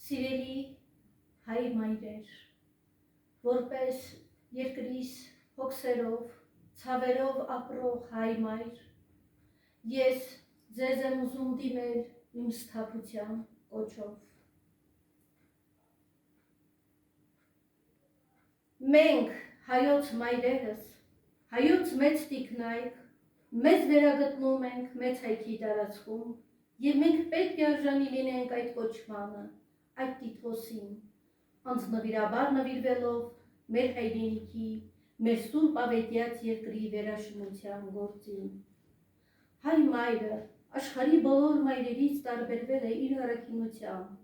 Սիրելի հայ մայրեր, որպես երկրիս հոգսերով, ցավերով ապրող հայ մայր, ես ձեզ եմ ուզում դիմել իմ սթափության կոչով։ Մենք հայոց մայրերս, հայոց մեծ տիկնայք, մեզ վերագտնում ենք մեծ հայքի տարածքում և մենք պետք է արժանի լինենք այդ կոչմանը, այդ տիտղոսին, անձնվիրաբար նվիրվելով մեր հայրենիքի, մեր սուրբ ավետյաց երկրի վերաշինության գործին։ Հայ մայրը աշխարհի բոլոր մայրերից տարբերվել է իր առաքինությամբ,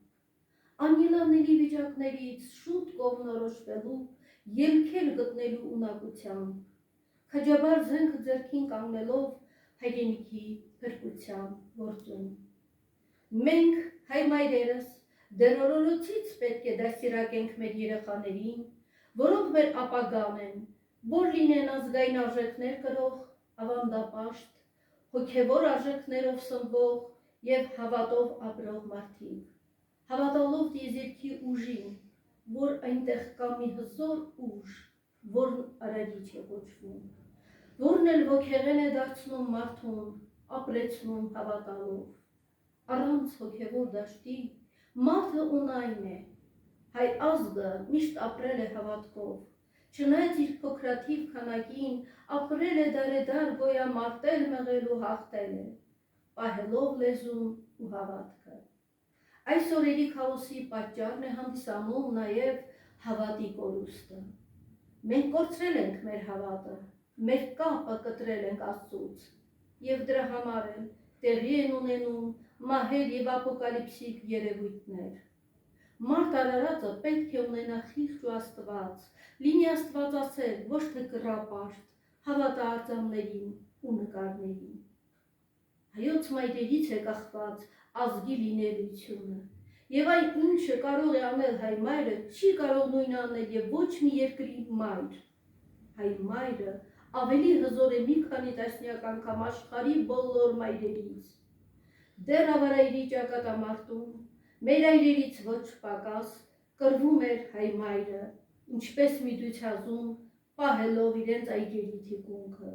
անելանելի վիճակներից շուտ կողմնորոշվելու, ելքեր գտնելու ունակությամբ, քաջաբար զենքը ձեռքին կանգնելով հայրենիքի փրկության գործում։ Մենք հայ մայրերս դեռ օրորոցից պետք է դաստիարակենք մեր երեխաներին, որոնք մեր ապագան են, որ լինեն ազգային արժեքներ կրող, ավանդապաշտ, հոգևոր արժեքներով սնվող և հավատով ապրող մարդիկ, հավատալով տիեզերքի ուժին, որ այնտեղ կա մի հզոր ուժ, որն արարիչ է կոչվում, որն էլ ոգեղեն է դարձնում մարդուն, ապրեցնում հավատալով։ Առանց հոգևոր դաշտի մարդը ունայն է, հայ ազգը միշտ ապրել է հավատքով, չնայած իր փոքրաթիվ քանակին ապրել է դարեդար գոյամարտել, մղել ու հաղթել է, պահելով լեզուն ու հավատքը։ Այս օրերի քաոսի պատճառն է հանդիսանում նաև հավատի կորուստը։ Մենք կորցրել ենք մեր հավատը, մեր կապը կտրել ենք Աստծուց, և դրա համար էլ տեղի են ունենում մահեր և ապոկալիպսիկ երևույթներ։ Մարդ արարածը պետք է ունենա խիղճ ու Աստված, լինի աստվածասեր, ոչ թե կռապաշտ, հավատա արձաններին ու նկարներին։ Հայոց մայրերից է կախված ազգի լինելությունը, և այն ինչը կարող է անել հայ մայրը, չի կարող նույնը անել և ոչ մի երկրի մայր։ Հայ մայրը ավելի հզոր է մի քանի տասնյակ անգամ աշխարհի բոլոր մայրերից։ Դեռ ավարայրի ճակատամարտում մեր այրերից ոչ պակաս կռվում էր հայ մայրը, ինչպես մի դյուցազում, պահելով իրենց այրերի թիկունքը,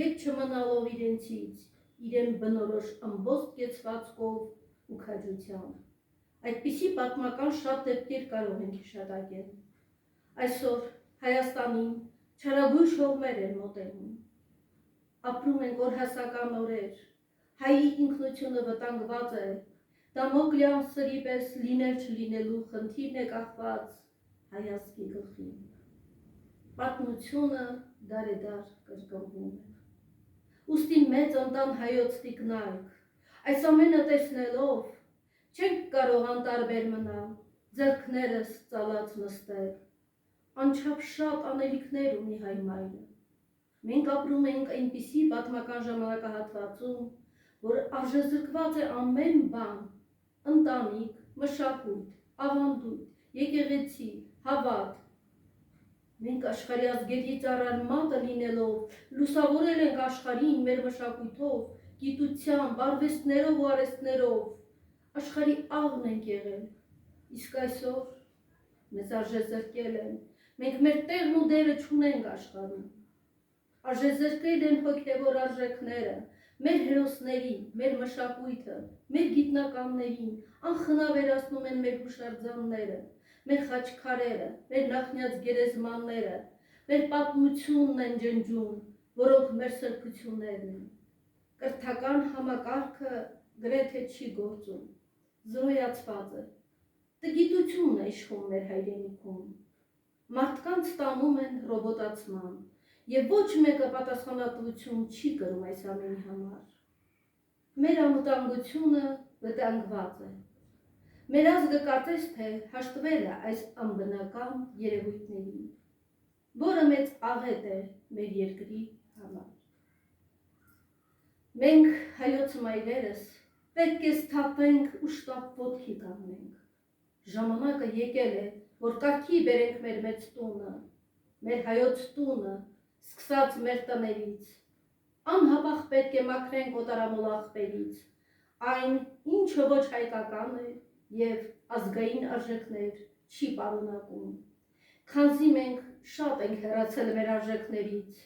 ետ չմնալով իրենցից, իրեն բնորոշ ըմբոստ կեցվածքով ու քաջությամբ։ Այդպիսի պատմական շատ դեպքեր կարող ենք հիշատակել։ Այսօր Հայաստանին չարագույժ հողմեր են մոտենում։ Ապրում ենք օրհասական օրեր, հայի ինքնությունը վտանգված է, Դամոկլյան սրի պես լինել չլինելու խնդիրն է կախված հայ ազգի գլխին։ Պատմությունը դարեդար կրկնվում է։ Ուստի մեծ ընտան հայոց տիկնայք, այս ամենը տեսնելով, չենք կարող անտարբեր մնալ, ձեռքներս ծալած նստել, անչափ շատ անելիքներ ունի հայ մայրը։ Մենք ապրում ենք այնպիսի պատմական ժամանակահատվածում, որ արժեզրկված է ամեն բան, ընտանիք, մշակույթ, ավանդույթ, եկեղեցի, հավատ։ Մենք աշխարհի ազգերից առարմատը լինելով, լուսավորել ենք աշխարհին մեր մշակույթով, գիտությամբ, արվեստներով ու արհեստներով, աշխարհի աղն ենք եղել, իսկ այսօր մեզ արժեզրկել են, մենք մեր տեղն ու դերը չունենք աշխարհում։ Արժեզրկել են հոգևոր արժեքները, մեր հերոսներին, մեր մշակույթը, մեր գիտնականներին, անխնավերացնում են մեր հուշարձանները, մեր խաչքարերը, մեր նախնյաց գերեզմանները, մեր պատմությունն են ջնջում, որոնք մեր սրբություններն են։ Կրթական համակարգը գրեթե չի գործում, զրոյացված է, տգիտությունն է իշխում մեր հայրենիքում, մարդկանց տանում են ռոբոտացման, և ոչ մեկը պատասխանատվություն չի կրում այս ամենի համար։ Մեր անվտանգությունը վտանգված է։ Մեր ազգը կարծես թե հաշտվել է այս անբնական երևույթներին, որը մեծ աղետ է մեր երկրի համար։ Մենք հայոց մայրերս պետք է սթափենք ու շտապ ոտքի կանգնենք։ Ժամանակը եկել է, որ կարգի բերենք մեր մեծ տունը, մեր հայոց տունը, սկսած մեր տներից, անհապաղ պետք է մաքրենք օտարամոլ աղբերից, այն, ինչը ոչ հայկական է և ազգային արժեքներ չի պարունակում, քանզի մենք շատ ենք հեռացել մեր արժեքներից,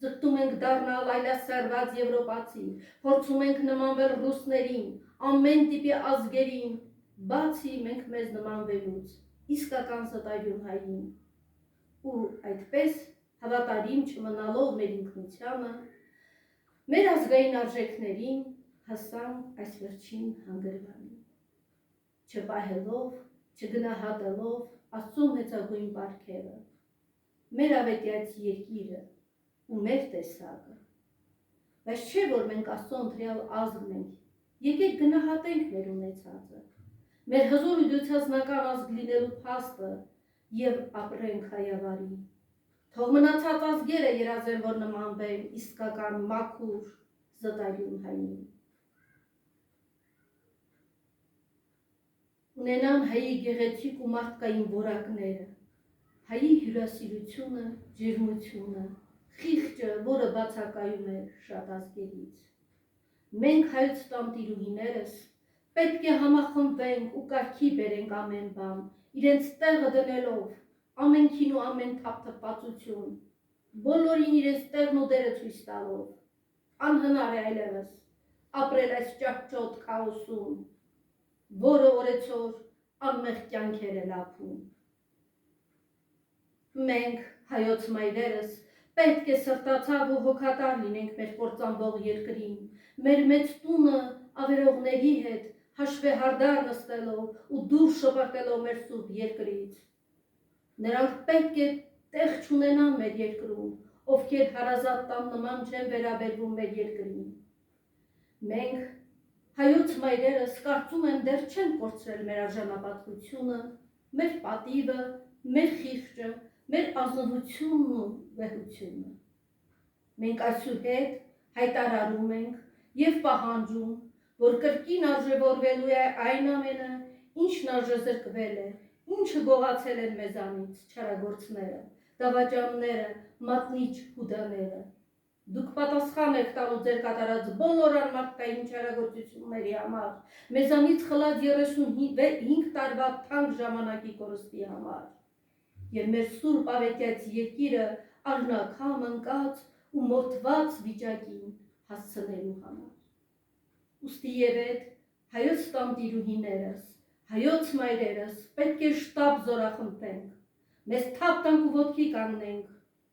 ձգտում ենք դառնալ այլասերված եվրոպացի, փորձում ենք նմանվել ռուսներին, ամեն տիպի ազգերին, բացի մենք մեզ նմանվելուց, իսկական զտայուն հային, ու այդպես հավատարիմ չմնալով մեր ինքնությանը, մեր ազգային արժեքներին հասանք այս վերջին հանգրվանին, չպահելով, չգնահատելով Աստծո մեծագույն պարգևը, մեր ավետյաց երկիրը ու մեր տեսակը, բայց չէ, որ մենք Աստծո ընտրյալ ազգն ենք, եկեք գնահատենք մեր ունեցածը, մեր հզոր ու դյուցազնական ազգ լինելու փաստը և ապրենք հայավարի, թող մնացած ազգերը երազեն, որ նմանվեն իսկական մաքուր զտայուն հային, ունենան հայի գեղեցիկ ու մարդկային որակները, հայի հյուրասիրությունը, ջերմությունը, խիղճը, որը բացակայում է շատ ազգերից։ Մենք հայոց տանտիրուհիներս պետք է համախմբվենք ու կարգի բերենք ամեն բան, իրենց տեղը դնելով, ամենքին ու ամեն թափթփվածություն, բոլորին իրենց տեղն ու դերը ցույց տալով, անհնար է այլևս ապրել այս ճահճոտ քաոսում, որը օրեցօր անմեղ կյանքեր է լափում։ Մենք, հայոց մայրերս, պետք է սրտացավ ու հոգատար լինենք մեր կործանվող երկրին, մեր մեծ տունը ավերողների հետ հաշվեհարդար նստելով ու դուրս շպրտելով մեր սուրբ երկրից։ Նրանք պետք է տեղ չունենան մեր երկրում, ովքեր հարազատ տան նման չեն վերաբերվում մեր երկրին։ Մենք, հայոց մայրերս, կարծում եմ դեռ չեն կորցրել մեր արժանապատվությունը, մեր պատիվը, մեր խիղճը, մեր ազնվությունն ու վեհությունը։ Մենք այսուհետ հայտարարում ենք և պահանջում, որ կրկին արժևորվելու է այն ամենը, ինչն արժեզրկվել է, ինչը գողացել են մեզանից չարագործները, դավաճանները, մատնիչ հուդաները։ Դուք պատասխան եք տալու ձեր կատարած բոլոր անմարդկային չարագործությունների համար, մեզանից խլած 35 տարվա թանկ ժամանակի կորստի համար, և մեր սուրբ ավետյաց երկիրը արժանաքամ ընկած ու մորթված վիճակին հասցնելու համար։ Ուստիևեթ հայոց տանտիրուհիներս, հայոց մայրերս պետք է շտապ զորախմբենք, մեզ թափ տանք ու ոտքի կանգնենք,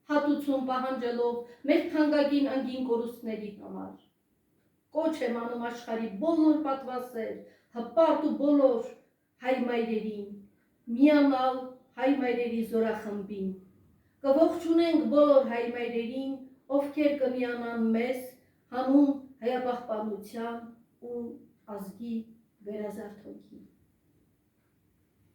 հատուցում պահանջելով մեր թանկագին անգին կորուստների համար։ Կոչ եմ անում աշխարհի բոլոր պատվասեր, հպարտ ու բոլոր հայ մայրերին, միանալ հայ մայրերի զորախմբին, կողջունենք բոլոր հայ մայրերին, ովքեր կմիանան մեզ հանուն հայապահպանության ու ազգի վերազարթոնքի։